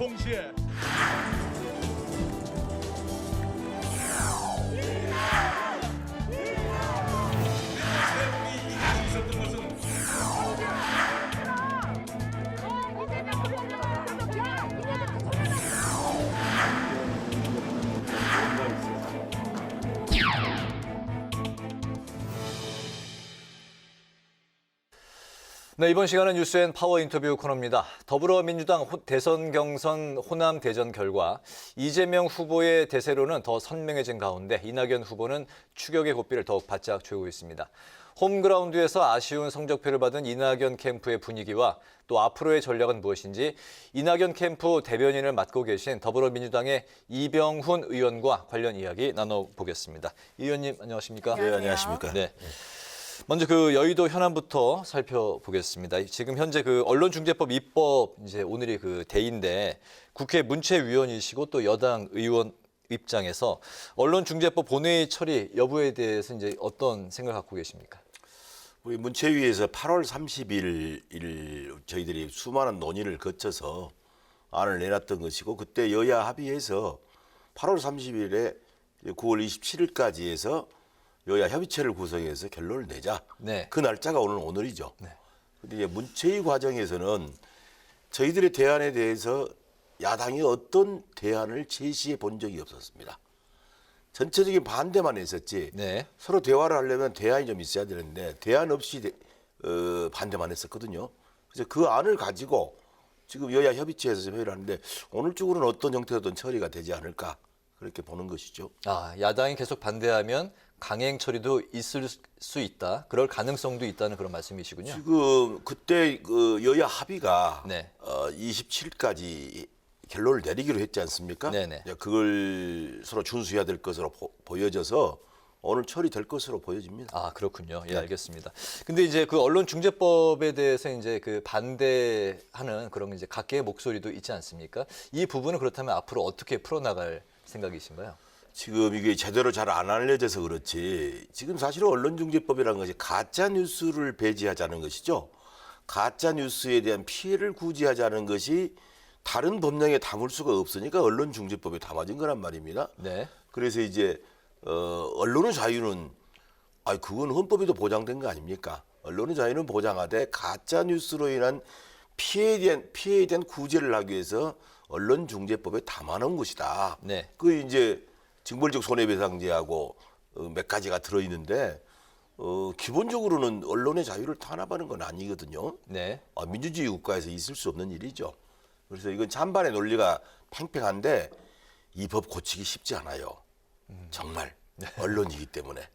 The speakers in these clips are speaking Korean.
동시에 네, 이번 시간은 뉴스엔 파워 인터뷰 코너입니다. 더불어민주당 대선 경선 호남 대전 결과 이재명 후보의 대세로는 더 선명해진 가운데 이낙연 후보는 추격의 고삐를 더욱 바짝 조이고 있습니다. 홈그라운드에서 아쉬운 성적표를 받은 이낙연 캠프의 분위기와 또 앞으로의 전략은 무엇인지 이낙연 캠프 대변인을 맡고 계신 더불어민주당의 이병훈 의원과 관련 이야기 나눠보겠습니다. 이 의원님 안녕하십니까? 네, 안녕하십니까? 네. 먼저 그 여의도 현안부터 살펴보겠습니다. 지금 현재 그 언론중재법 입법 이제 오늘이 그 대인데 국회 문체위원이시고 또 여당 의원 입장에서 언론중재법 본회의 처리 여부에 대해서 이제 어떤 생각을 갖고 계십니까? 우리 문체위에서 8월 30일 저희들이 수많은 논의를 거쳐서 안을 내놨던 것이고 그때 여야 합의해서 8월 30일에 9월 27일까지 해서 여야 협의체를 구성해서 결론을 내자. 네. 그 날짜가 오늘이죠. 네. 근데 이제 문체위 과정에서는 저희들의 대안에 대해서 야당이 어떤 대안을 제시해 본 적이 없었습니다. 전체적인 반대만 했었지. 네. 서로 대화를 하려면 대안이 좀 있어야 되는데 대안 없이 반대만 했었거든요. 그래서 그 안을 가지고 지금 여야 협의체에서 회의를 하는데 오늘 쪽으로는 어떤 형태로든 처리가 되지 않을까 그렇게 보는 것이죠. 아, 야당이 계속 반대하면 강행 처리도 있을 수 있다. 그럴 가능성도 있다는 그런 말씀이시군요. 지금 그때 그 여야 합의가 네. 27일까지 결론을 내리기로 했지 않습니까? 네네. 그걸 서로 준수해야 될 것으로 보여져서 오늘 처리될 것으로 보여집니다. 아, 그렇군요. 예, 네. 알겠습니다. 근데 이제 그 언론중재법에 대해서 이제 그 반대하는 그런 이제 각계의 목소리도 있지 않습니까? 이 부분은 그렇다면 앞으로 어떻게 풀어나갈 생각이신가요? 지금 이게 제대로 잘 안 알려져서 그렇지 지금 사실은 언론중재법이라는 것이 가짜 뉴스를 배제하자는 것이죠. 가짜 뉴스에 대한 피해를 구제하자는 것이 다른 법령에 담을 수가 없으니까 언론중재법에 담아진 거란 말입니다. 네. 그래서 이제 언론의 자유는 그건 헌법에도 보장된 거 아닙니까? 언론의 자유는 보장하되 가짜 뉴스로 인한 피해에 대한 구제를 하기 위해서 언론중재법에 담아놓은 것이다. 네. 그 이제 징벌적 손해배상제하고 몇 가지가 들어있는데 기본적으로는 언론의 자유를 탄압하는 건 아니거든요. 네. 민주주의 국가에서 있을 수 없는 일이죠. 그래서 이건 찬반의 논리가 팽팽한데 이 법 고치기 쉽지 않아요. 정말 언론이기 때문에.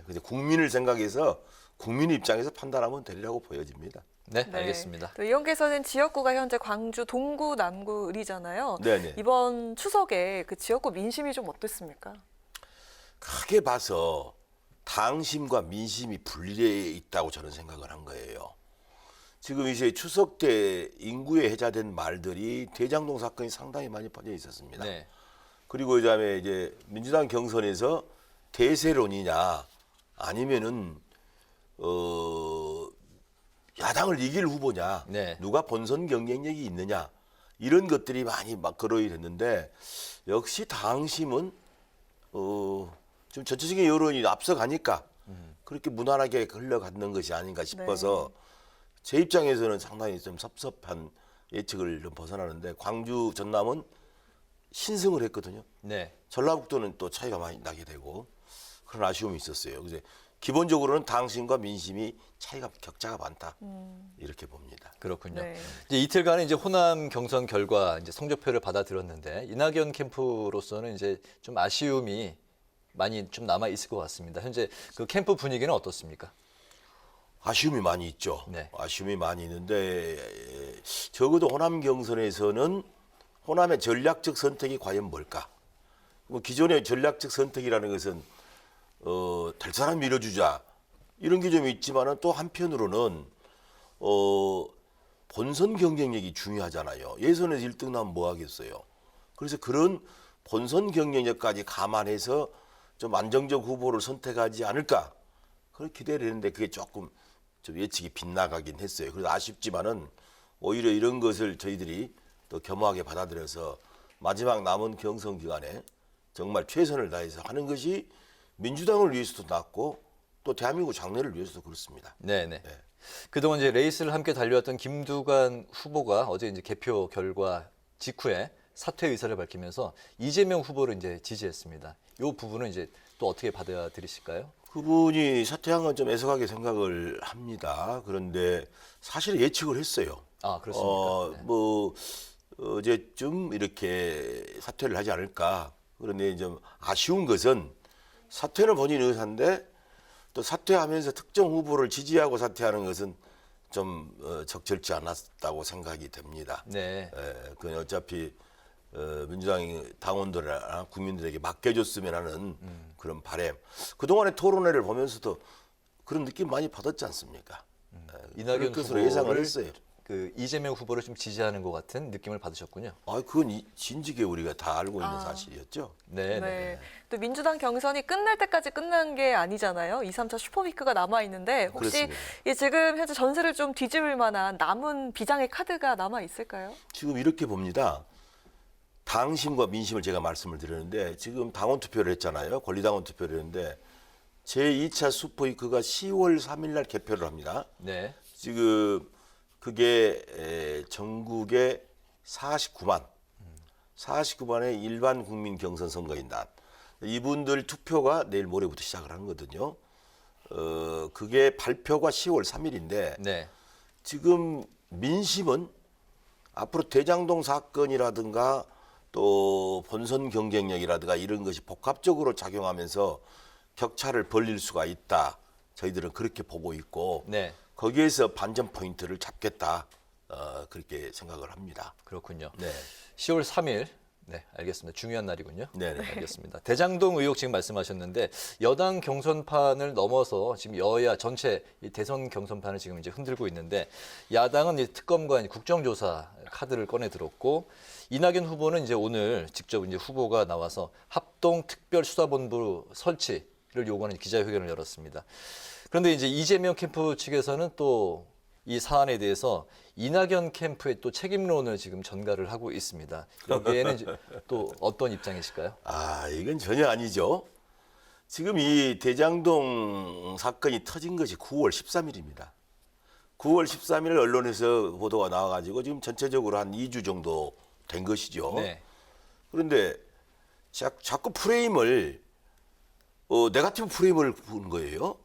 근데 국민을 생각해서 국민 입장에서 판단하면 되리라고 보여집니다. 네, 알겠습니다. 또 의원께서는 지역구가 현재 광주 동구 남구이잖아요. 네네. 이번 추석에 그 지역구 민심이 좀 어땠습니까? 크게 봐서 당심과 민심이 분리되어 있다고 저는 생각을 한 거예요. 지금 이제 추석 때 인구에 해자된 말들이 대장동 사건이 상당히 많이 퍼져 있었습니다. 네. 그리고 그다음에 이제 민주당 경선에서 대세론이냐 아니면은 야당을 이길 후보냐, 네. 누가 본선 경쟁력이 있느냐 이런 것들이 많이 막 거론이 됐는데 역시 당심은 좀 전체적인 여론이 앞서가니까 그렇게 무난하게 흘러가는 것이 아닌가 싶어서 제 입장에서는 상당히 좀 섭섭한 예측을 좀 벗어나는데 광주 전남은 신승을 했거든요. 네. 전라북도는 또 차이가 많이 나게 되고 그런 아쉬움이 있었어요. 그래서 기본적으로는 당심과 민심이 격차가 많다 이렇게 봅니다. 그렇군요. 네. 이제 이틀간의 이제 호남 경선 결과 이제 성적표를 받아들었는데 이낙연 캠프로서는 이제 좀 아쉬움이 많이 좀 남아 있을 것 같습니다. 현재 그 캠프 분위기는 어떻습니까? 아쉬움이 많이 있죠. 네. 아쉬움이 많이 있는데 적어도 호남 경선에서는 호남의 전략적 선택이 과연 뭘까? 뭐 기존의 전략적 선택이라는 것은 될 사람 밀어주자 이런 게 좀 있지만은 또 한편으로는 본선 경쟁력이 중요하잖아요. 예선에서 1등 나면 뭐 하겠어요. 그래서 그런 본선 경쟁력까지 감안해서 좀 안정적 후보를 선택하지 않을까 그런 기대를 했는데 그게 조금 좀 예측이 빗나가긴 했어요. 그래서 아쉽지만은 오히려 이런 것을 저희들이 또 겸허하게 받아들여서 마지막 남은 경선 기간에 정말 최선을 다해서 하는 것이 민주당을 위해서도 낫고 또 대한민국 장래를 위해서도 그렇습니다. 네네. 그동안 이제 레이스를 함께 달려왔던 김두관 후보가 어제 이제 개표 결과 직후에 사퇴 의사를 밝히면서 이재명 후보를 이제 지지했습니다. 이 부분은 이제 또 어떻게 받아들이실까요? 그분이 사퇴한 건 좀 애석하게 생각을 합니다. 그런데 사실 예측을 했어요. 아, 그렇습니까? 네. 뭐 어제쯤 이렇게 사퇴를 하지 않을까. 그런데 좀 아쉬운 것은 사퇴는 본인 의사인데 또 사퇴하면서 특정 후보를 지지하고 사퇴하는 것은 좀 적절치 않았다고 생각이 됩니다. 네. 그건 어차피 민주당이 당원들이나 국민들에게 맡겨줬으면 하는 그런 바람. 그동안의 토론회를 보면서도 그런 느낌 많이 받았지 않습니까? 이낙연 그럴 것으로 후보를 예상을 했어요. 그 이재명 후보를 좀 지지하는 것 같은 느낌을 받으셨군요. 그건 진즉에 우리가 다 알고 있는 사실이었죠. 네. 네. 또 민주당 경선이 끝날 때까지 끝난 게 아니잖아요. 2, 3차 슈퍼위크가 남아 있는데 혹시 그렇습니다. 지금 현재 전세를 좀 뒤집을 만한 남은 비장의 카드가 남아 있을까요? 지금 이렇게 봅니다. 당심과 민심을 제가 말씀을 드렸는데 지금 당원 투표를 했잖아요. 권리당원 투표를 했는데 제2차 슈퍼위크가 10월 3일 날 개표를 합니다. 네. 지금 그게 전국에 49만의 일반 국민 경선 선거인단. 이분들 투표가 내일 모레부터 시작을 하는 거거든요. 그게 발표가 10월 3일인데 네. 지금 민심은 앞으로 대장동 사건이라든가 또 본선 경쟁력이라든가 이런 것이 복합적으로 작용하면서 격차를 벌릴 수가 있다. 저희들은 그렇게 보고 있고 네. 거기에서 반전 포인트를 잡겠다. 그렇게 생각을 합니다. 그렇군요. 네. 10월 3일. 네, 알겠습니다. 중요한 날이군요. 네네. 알겠습니다. 대장동 의혹 지금 말씀하셨는데 여당 경선판을 넘어서 지금 여야 전체 이 대선 경선판을 지금 이제 흔들고 있는데 야당은 이 특검과 이 국정조사 카드를 꺼내 들었고 이낙연 후보는 이제 오늘 직접 이제 후보가 나와서 합동 특별수사본부 설치를 요구하는 기자회견을 열었습니다. 그런데 이제 이재명 캠프 측에서는 또 이 사안에 대해서 이낙연 캠프의 또 책임론을 지금 전가를 하고 있습니다. 여기에는 이제 또 어떤 입장이실까요? 이건 전혀 아니죠. 지금 이 대장동 사건이 터진 것이 9월 13일입니다. 9월 13일 언론에서 보도가 나와가지고 지금 전체적으로 한 2주 정도 된 것이죠. 네. 그런데 자꾸 프레임을 네거티브 프레임을 부은 거예요.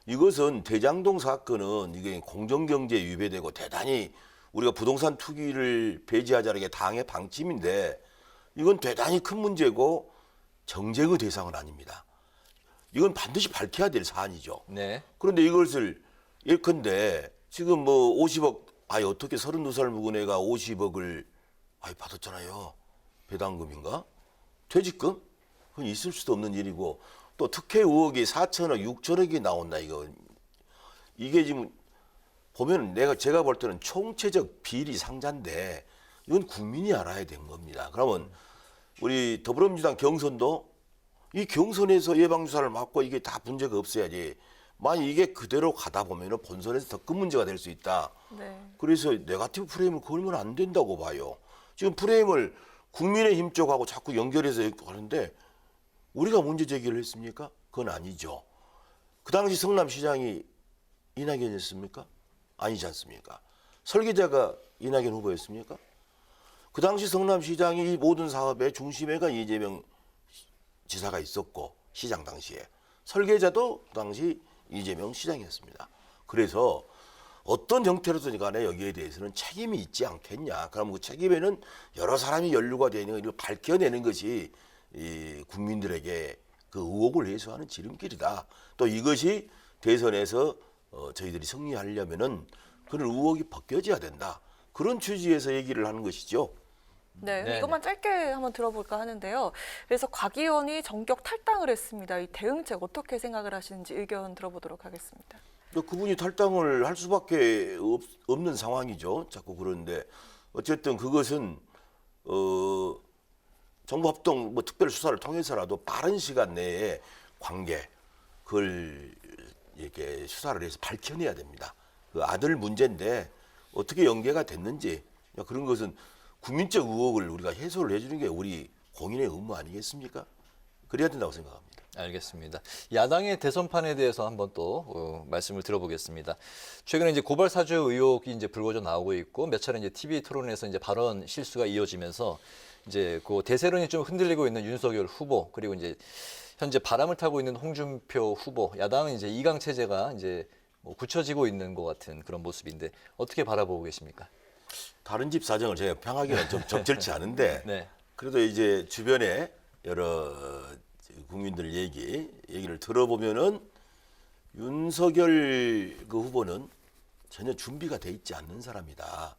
이것은 대장동 사건은 이게 공정경제에 위배되고 대단히 우리가 부동산 투기를 배제하자는 게 당의 방침인데 이건 대단히 큰 문제고 정쟁의 대상은 아닙니다. 이건 반드시 밝혀야 될 사안이죠. 네. 그런데 이것을 예컨대 지금 뭐 50억 어떻게 32살 묵은 애가 50억을 받았잖아요. 배당금인가? 퇴직금? 그건 있을 수도 없는 일이고 또 특혜 의혹이 4천억, 6천억이 나온다 이거. 이게 지금 보면 제가 볼 때는 총체적 비리 상자인데 이건 국민이 알아야 되는 겁니다. 그러면 우리 더불어민주당 경선도 이 경선에서 예방주사를 맞고 이게 다 문제가 없어야지. 만약 이게 그대로 가다 보면은 본선에서 더 큰 문제가 될 수 있다. 네. 그래서 네거티브 프레임을 걸면 안 된다고 봐요. 지금 프레임을 국민의힘 쪽하고 자꾸 연결해서 하는데 우리가 문제 제기를 했습니까? 그건 아니죠. 그 당시 성남시장이 이낙연이었습니까? 아니지 않습니까? 설계자가 이낙연 후보였습니까? 그 당시 성남시장이 이 모든 사업의 중심에가 이재명 지사가 있었고 시장 당시에 설계자도 그 당시 이재명 시장이었습니다. 그래서 어떤 형태로든 간에 여기에 대해서는 책임이 있지 않겠냐. 그럼 그 책임에는 여러 사람이 연루가 되는 걸 밝혀내는 것이 이 국민들에게 그 의혹을 해소하는 지름길이다. 또 이것이 대선에서 저희들이 승리하려면은 그런 의혹이 벗겨져야 된다. 그런 취지에서 얘기를 하는 것이죠. 네, 네. 이것만 짧게 한번 들어볼까 하는데요. 그래서 곽 의원이 전격 탈당을 했습니다. 이 대응책 어떻게 생각을 하시는지 의견 들어보도록 하겠습니다. 그분이 탈당을 할 수밖에 없는 상황이죠. 자꾸 그러는데 어쨌든 그것은 정부 합동 특별 수사를 통해서라도 빠른 시간 내에 관계 그걸 이렇게 수사를 해서 밝혀내야 됩니다. 그 아들 문제인데 어떻게 연계가 됐는지 그런 것은 국민적 의혹을 우리가 해소를 해주는 게 우리 공인의 의무 아니겠습니까? 그래야 된다고 생각합니다. 알겠습니다. 야당의 대선판에 대해서 한번 또 말씀을 들어보겠습니다. 최근에 이제 고발 사주 의혹이 이제 불거져 나오고 있고 몇 차례 이제 TV 토론에서 이제 발언 실수가 이어지면서 이제 그 대세론이 좀 흔들리고 있는 윤석열 후보 그리고 이제 현재 바람을 타고 있는 홍준표 후보 야당은 이제 2강 체제가 이제 뭐 굳혀지고 있는 것 같은 그런 모습인데 어떻게 바라보고 계십니까? 다른 집 사정을 제가 평하기는 좀 적절치 않은데 네. 그래도 이제 주변에 여러 국민들 얘기를 들어보면은 윤석열 그 후보는 전혀 준비가 돼 있지 않는 사람이다.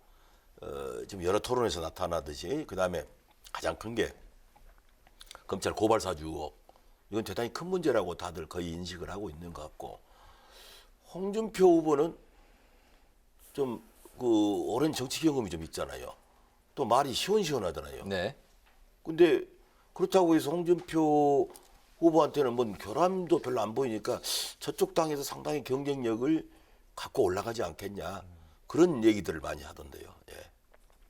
지금 여러 토론에서 나타나듯이 그다음에 가장 큰 게 검찰 고발 사주 의혹. 이건 대단히 큰 문제라고 다들 거의 인식을 하고 있는 것 같고 홍준표 후보는 좀 그 오랜 정치 경험이 좀 있잖아요. 또 말이 시원시원하잖아요. 네. 근데 그렇다고 해서 홍준표 후보한테는 뭐 결함도 별로 안 보이니까 저쪽 당에서 상당히 경쟁력을 갖고 올라가지 않겠냐 그런 얘기들을 많이 하던데요. 예.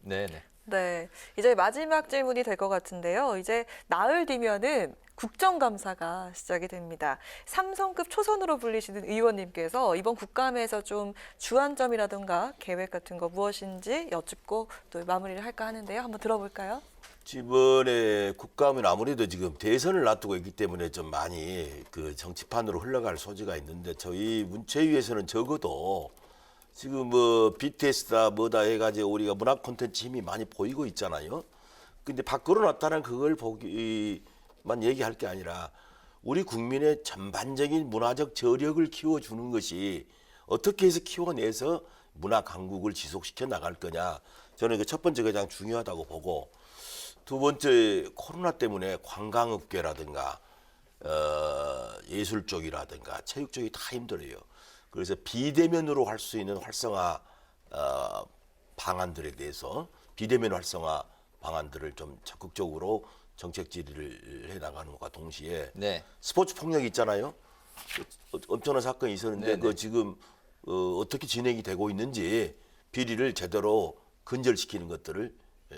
네, 네. 네, 이제 마지막 질문이 될 것 같은데요. 이제 나흘 뒤면은 국정감사가 시작이 됩니다. 삼성급 초선으로 불리시는 의원님께서 이번 국감에서 좀 주안점이라든가 계획 같은 거 무엇인지 여쭙고 또 마무리를 할까 하는데요. 한번 들어볼까요? 이번에 국감은 아무래도 지금 대선을 앞두고 있기 때문에 좀 많이 그 정치판으로 흘러갈 소지가 있는데 저희 문체위에서는 적어도 지금 뭐 BTS다 뭐다 해가지고 우리가 문화 콘텐츠 힘이 많이 보이고 있잖아요. 근데 밖으로 나타난 그걸 보기만 얘기할 게 아니라 우리 국민의 전반적인 문화적 저력을 키워주는 것이 어떻게 해서 키워내서 문화 강국을 지속시켜 나갈 거냐. 저는 그 첫 번째가 가장 중요하다고 보고 두 번째 코로나 때문에 관광업계라든가 예술 쪽이라든가 체육 쪽이 다 힘들어요. 그래서 비대면으로 할 수 있는 활성화 방안들에 대해서 비대면 활성화 방안들을 좀 적극적으로 정책 질의를 해나가는 것과 동시에 네. 스포츠 폭력이 있잖아요. 엄청난 사건이 있었는데 네네. 그 지금 어떻게 진행이 되고 있는지 비리를 제대로 근절시키는 것들을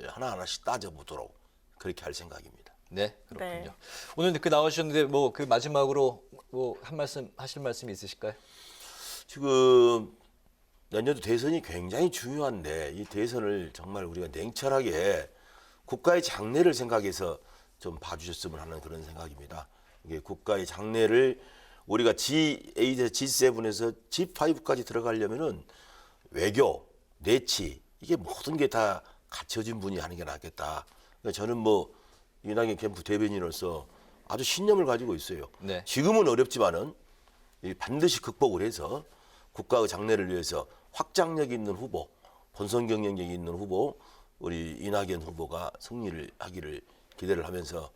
하나하나씩 따져보도록 그렇게 할 생각입니다. 네, 그렇군요. 네. 오늘 그 나오셨는데 뭐 그 마지막으로 뭐 한 말씀 하실 말씀이 있으실까요? 지금 내년도 대선이 굉장히 중요한데 이 대선을 정말 우리가 냉철하게 국가의 장래를 생각해서 좀 봐주셨으면 하는 그런 생각입니다. 이게 국가의 장래를 우리가 G8에서 G7에서 G5까지 들어가려면은 외교, 내치 이게 모든 게 다 갖춰진 분이 하는 게 낫겠다. 그러니까 저는 뭐 이낙연 캠프 대변인으로서 아주 신념을 가지고 있어요. 네. 지금은 어렵지만은 반드시 극복을 해서 국가의 장래를 위해서 확장력 있는 후보, 본선 경쟁력 있는 후보, 우리 이낙연 후보가 승리를 하기를 기대를 하면서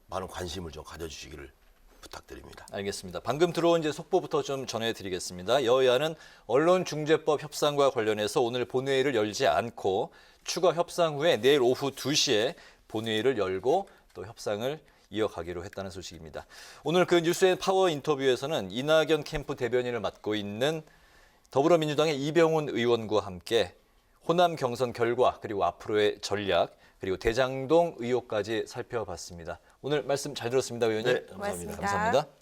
많은 관심을 좀 가져주시기를 부탁드립니다. 알겠습니다. 방금 들어온 이제 속보부터 좀 전해드리겠습니다. 여야는 언론중재법 협상과 관련해서 오늘 본회의를 열지 않고 추가 협상 후에 내일 오후 2시에 본회의를 열고 또 협상을 이어가기로 했다는 소식입니다. 오늘 그 뉴스앤 파워 인터뷰에서는 이낙연 캠프 대변인을 맡고 있는 더불어민주당의 이병훈 의원과 함께 호남 경선 결과 그리고 앞으로의 전략 그리고 대장동 의혹까지 살펴봤습니다. 오늘 말씀 잘 들었습니다, 의원님. 네, 감사합니다. 고맙습니다. 감사합니다.